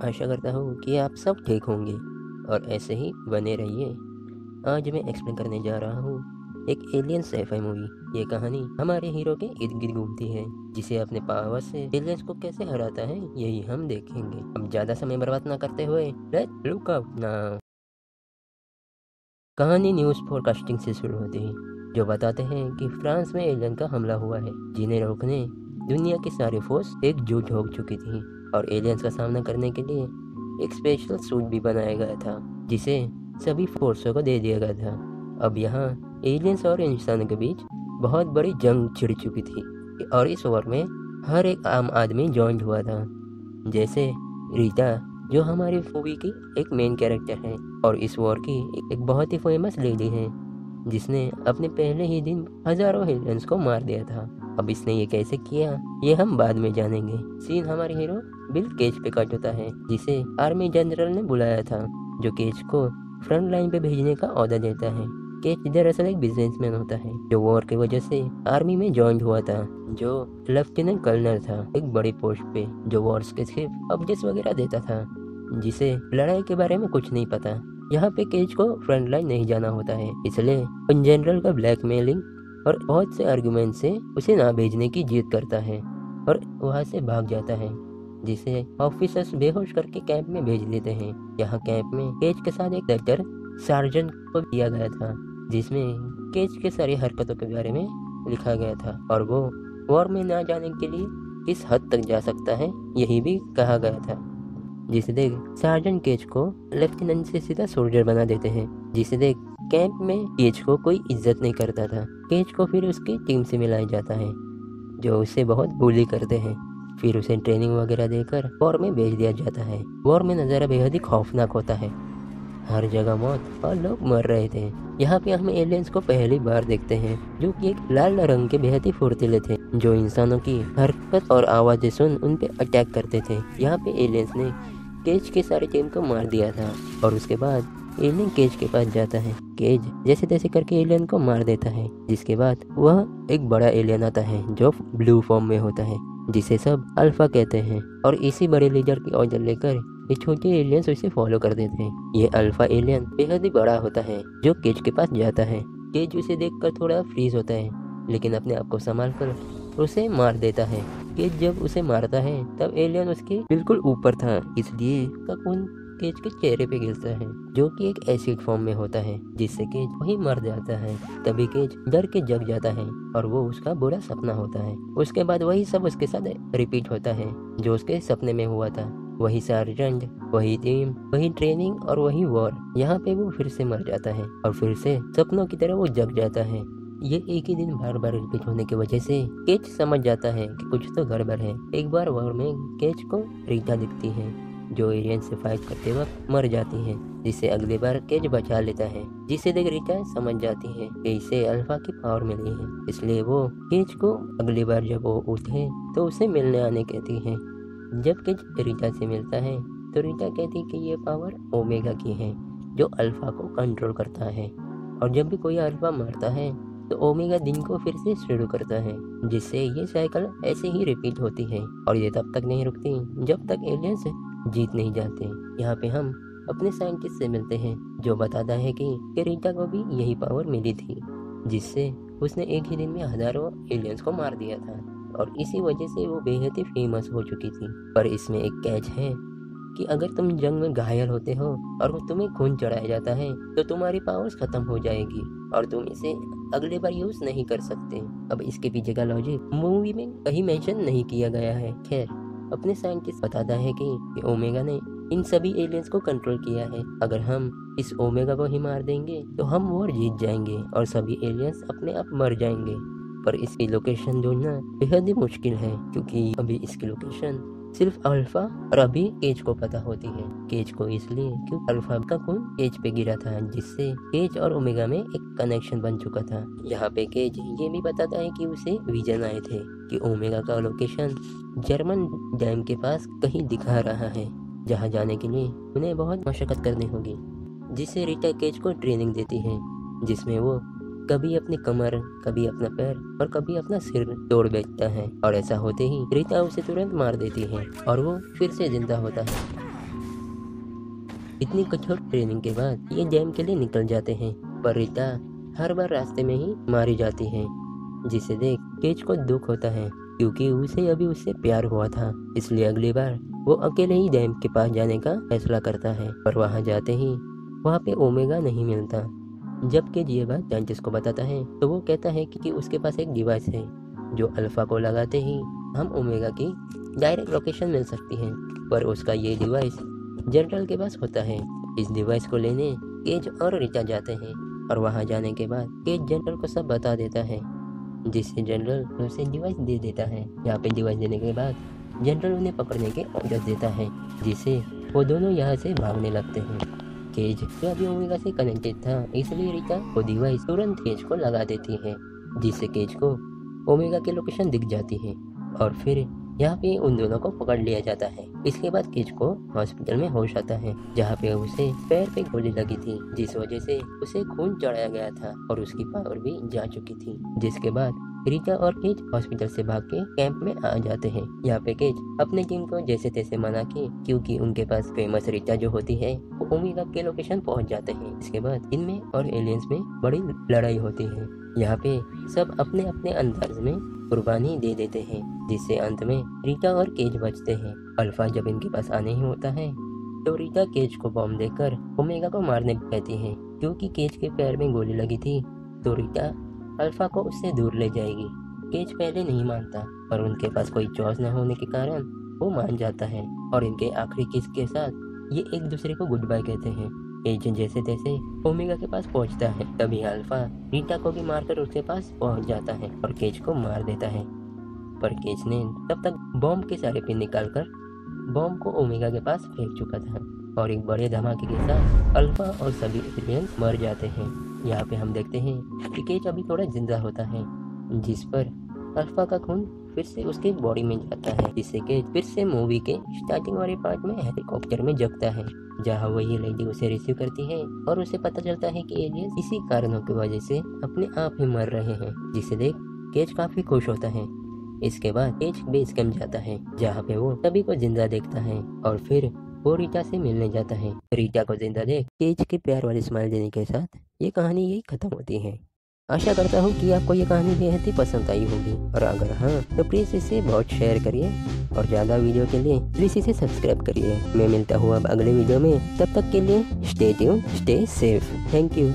आशा करता हूँ कि आप सब ठीक होंगे और ऐसे ही बने रहिए। आज मैं एक्सप्लेन करने जा रहा हूँ एक एलियन साइ-फाई मूवी। ये कहानी हमारे हीरो के इर्द-गिर्द घूमती है, जिसे अपने पावर से एलियंस को कैसे हराता है यही हम देखेंगे। अब ज्यादा समय बर्बाद ना करते हुए लेट्स लुक अप नाउ। कहानी न्यूज़ फोरकास्टिंग से शुरू होती है, जो बताते हैं कि फ्रांस में एलियन का हमला हुआ है, जिन्हें रोकने दुनिया की सारी फोर्स एकजुट हो चुकी थी और एलियंस का सामना करने के लिए एक स्पेशल सूट भी बनाया गया था, जिसे सभी फोर्सों को दे दिया गया था। अब यहाँ एलियंस और इंसानों के बीच बहुत बड़ी जंग छिड़ चुकी थी और इस वॉर में हर एक आम आदमी जॉइंट हुआ था, जैसे रीटा जो हमारी मूवी की एक मेन कैरेक्टर है और इस वॉर की एक बहुत ही फेमस लेडी है, जिसने अपने पहले ही दिन हजारों एलियंस को मार दिया था। अब इसने ये कैसे किया ये हम बाद में जानेंगे। सीन हमारे हीरो बिल केज पे कट होता है, जिसे आर्मी जनरल ने बुलाया था, जो केज को फ्रंट लाइन पे भेजने का ऑर्डर देता है। केज दरअसल एक बिजनेसमैन होता है जो वॉर की वजह से आर्मी में ज्वाइन हुआ था, जो लेफ्टिनेंट कर्नल था एक बड़ी पोस्ट पे, जो वॉर्स के सिर्फ अपडेट्स वगैरह देता था, जिसे लड़ाई के बारे में कुछ नहीं पता। यहाँ पे केज को फ्रंट लाइन नहीं जाना होता है, इसलिए उन जनरल का ब्लैकमेलिंग और बहुत से आर्गुमेंट से उसे ना भेजने की जिद करता है और वहाँ से भाग जाता है, जिसे ऑफिसर्स बेहोश करके कैंप में भेज देते हैं। यहाँ कैंप में केज के साथ एक लेटर सार्जेंट को दिया गया था, जिसमें केज के सारी हरकतों के बारे में लिखा गया था और वो वॉर में ना जाने के लिए किस हद तक जा सकता है यही भी कहा गया था। जिसे देख सार्जेंट केज को लेफ्टिनेंट से सीधा सोल्जर बना देते हैं, जिसे देख कैंप में केज को कोई इज्जत नहीं करता था। केज को फिर उसकी टीम से मिलाया जाता है, जो उसे बहुत बुली करते हैं। फिर उसे ट्रेनिंग वगैरह देकर वॉर में भेज दिया जाता है। वॉर में नज़ारा बेहद ही खौफनाक होता है, हर जगह मौत और लोग मर रहे थे। यहाँ पे हम एलियंस को पहली बार देखते हैं, जो कि एक लाल रंग के बेहद ही फुर्तीले थे, जो इंसानों की हरकत और आवाजें सुन उन पे अटैक करते थे। यहाँ पे एलियंस ने केज के सारी टीम को मार दिया था और उसके बाद एलियन केज के पास जाता है। केज जैसे तैसे करके एलियन को मार देता है, जिसके बाद वह एक बड़ा एलियन आता है जो ब्लू फॉर्म में होता है, जिसे सब अल्फा कहते हैं। और इसी बड़े लीडर की ऑर्डर लेकर ये छोटे एलियंस उसे फॉलो कर देते हैं। ये अल्फा एलियन बेहद ही बड़ा होता है, जो केज के पास जाता है। केज उसे देखकर थोड़ा फ्रीज होता है, लेकिन अपने आप को संभाल कर उसे मार देता है। केज जब उसे मारता है तब एलियन उसके बिल्कुल ऊपर था, इसलिए उसका खून केज के चेहरे पे गिरता है, जो कि एक एसिड फॉर्म में होता है, जिससे केज वही मर जाता है। तभी केज डर के जग जाता है और वो उसका बुरा सपना होता है। उसके बाद वही सब उसके साथ रिपीट होता है जो उसके सपने में हुआ था। वही सार्जेंट, वही टीम, वही ट्रेनिंग और वही वॉर। यहाँ पे वो फिर से मर जाता है और फिर से सपनों की तरह वो जग जाता है। ये एक ही दिन बार बार रिपीट होने की वजह से केज समझ जाता है कि कुछ तो गड़बड़ है। एक बार वॉर में केज को रीटा दिखती है, जो एलियन से फाइट करते वक्त मर जाती है, जिसे अगली बार केज बचा लेता है। जिसे देख रीटा समझ जाती है कि इसे अल्फा की पावर मिली है, इसलिए वो केज को अगली बार जब वो उठे तो उसे मिलने आने कहती है। जब केज रीटा से मिलता है तो रीटा कहती कि ये पावर ओमेगा की है, जो अल्फा को कंट्रोल करता है, और जब भी कोई अल्फा मरता है तो ओमेगा दिन को फिर से शुरू करता है, जिससे ये साइकिल ऐसे ही रिपीट होती है और ये तब तक नहीं रुकती जब तक एलियंस जीत नहीं जाते। यहाँ पे हम अपने साइंटिस्ट से मिलते हैं, जो बताता है कि रीटा को भी यही पावर मिली थी, जिससे उसने एक ही दिन में हजारों एलियंस को मार दिया था और इसी वजह से वो बेहद ही फेमस हो चुकी थी। पर इसमें एक कैच है कि अगर तुम जंग में घायल होते हो और वो तुम्हें खून चढ़ाया जाता है तो तुम्हारी पावर्स खत्म हो जाएगी और तुम इसे अगले बार यूज नहीं कर सकते। अब इसके पीछे का लॉजिक मूवी में कहीं मेंशन नहीं किया गया है। खैर, अपने साइंटिस्ट बताता है कि ओमेगा ने इन सभी एलियंस को कंट्रोल किया है। अगर हम इस ओमेगा को ही मार देंगे तो हम वॉर जीत जाएंगे और सभी एलियंस अपने आप मर जाएंगे। पर इसकी लोकेशन ढूंढना बेहद ही मुश्किल है, क्योंकि अभी इसकी लोकेशन सिर्फ अल्फा और अभी केज को पता होती है। केज को इसलिए क्योंकि अल्फा का खून केज पे गिरा था, जिससे केज और ओमेगा में एक कनेक्शन बन चुका था। यहाँ पे केज ये भी बताता है कि उसे विजन आए थे कि ओमेगा का लोकेशन जर्मन डैम के पास कहीं दिखा रहा है, जहाँ जाने के लिए उन्हें बहुत मशक्कत करनी होगी। जिससे रीटा केज को ट्रेनिंग देती है, जिसमें वो कभी अपनी कमर, कभी अपना पैर और कभी अपना सिर तोड़ बैठता है, और ऐसा होते ही रीता उसे तुरंत मार देती है और वो फिर से जिंदा होता है। इतनी कठोर ट्रेनिंग के बाद ये डैम के लिए निकल जाते हैं, पर रीता हर बार रास्ते में ही मारी जाती है, जिसे देख केज को दुख होता है क्योंकि उसे अभी उससे प्यार हुआ था। इसलिए अगली बार वो अकेले ही डैम के पास जाने का फैसला करता है। पर वहाँ जाते ही वहाँ पे ओमेगा नहीं मिलता। जब केज ये बात साइंटिस्ट को बताता है तो वो कहता है कि उसके पास एक डिवाइस है जो अल्फा को लगाते ही हम ओमेगा की डायरेक्ट लोकेशन मिल सकती है। पर उसका ये डिवाइस जनरल के पास होता है। इस डिवाइस को लेने केज और रीता जाते हैं और वहाँ जाने के बाद केज जनरल को सब बता देता है, जिससे जनरल उसे डिवाइस दे देता है। यहाँ पे डिवाइस देने के बाद जनरल उन्हें पकड़ने के ऑर्डर देता है, जिससे वो दोनों यहाँ से भागने लगते हैं। केज जो अभी ओमेगा से कनेक्टेड था, इसलिए रीता वो डिवाइस तुरंत केज को लगा देती है, जिससे केज को ओमेगा की लोकेशन दिख जाती है और फिर यहाँ पे उन दोनों को पकड़ लिया जाता है। इसके बाद केज को हॉस्पिटल में होश आता है, जहाँ पे उसे पैर पे गोली लगी थी, जिस वजह से उसे खून चढ़ाया गया था और उसकी पावर भी जा चुकी थी। जिसके बाद रीता और केज हॉस्पिटल से भाग के कैंप में आ जाते हैं। यहाँ पे केज अपने टीम को जैसे तैसे मना के, क्योंकि उनके पास फेमस रीता जो होती है वो ओमेगा के लोकेशन पहुँच जाते हैं। इसके बाद इनमें और एलियंस में बड़ी लड़ाई होती है। यहाँ पे सब अपने अपने अंदाज में कुर्बानी दे देते हैं, जिससे अंत में रीता और केज बचते हैं। अल्फा जब इनके पास आने ही होता है तो रीता केज को बॉम्ब देकर ओमेगा को मारने कहती है। क्योंकि केज के पैर में गोली लगी थी तो रीता अल्फा को उससे दूर ले जाएगी। केज पहले नहीं मानता, पर उनके पास कोई चॉइस न होने के कारण वो मान जाता है और इनके आखिरी किस के साथ ये एक दूसरे को गुड बाय कहते हैं। केज जैसे तैसे ओमेगा के पास पहुंचता है, तभी अल्फा रीता को भी मारकर उसके पास पहुंच जाता है और केज को मार देता है। पर केज ने तब तक बॉम्ब के सारे पिन निकालकर बॉम्ब को ओमेगा के पास फेंक चुका था और एक बड़े धमाके के साथ अल्फा और सभी एलियंस मर जाते हैं। यहाँ पे हम देखते हैं कि केज अभी थोड़ा जिंदा होता है, जिस पर अल्फा का खून फिर से उसके बॉडी में जाता है, जिससे केज फिर से मूवी के स्टार्टिंग वाले पार्ट में हेलीकॉप्टर में जगता है, जहाँ वही लेडी उसे रिसीव करती है और उसे पता चलता है कि एलियंस इसी कारणों की वजह से अपने आप ही मर रहे हैं, जिसे देख केज काफी खुश होता है। इसके बाद केज बेस कैंप जाता है, जहाँ पे वो सभी को जिंदा देखता है और फिर वो रीता से मिलने जाता है। रीता को जिंदा देख केज के प्यार वाली स्माइल देने के साथ ये कहानी यही खत्म होती है। आशा करता हूँ कि आपको ये कहानी बेहद ही पसंद आई होगी और अगर हाँ तो प्लीज़ इसे बहुत शेयर करिए और ज़्यादा वीडियो के लिए प्लीज़ इसे सब्सक्राइब करिए। मैं मिलता हूँ अब अगले वीडियो में, तब तक के लिए stay tune, stay safe. Thank you.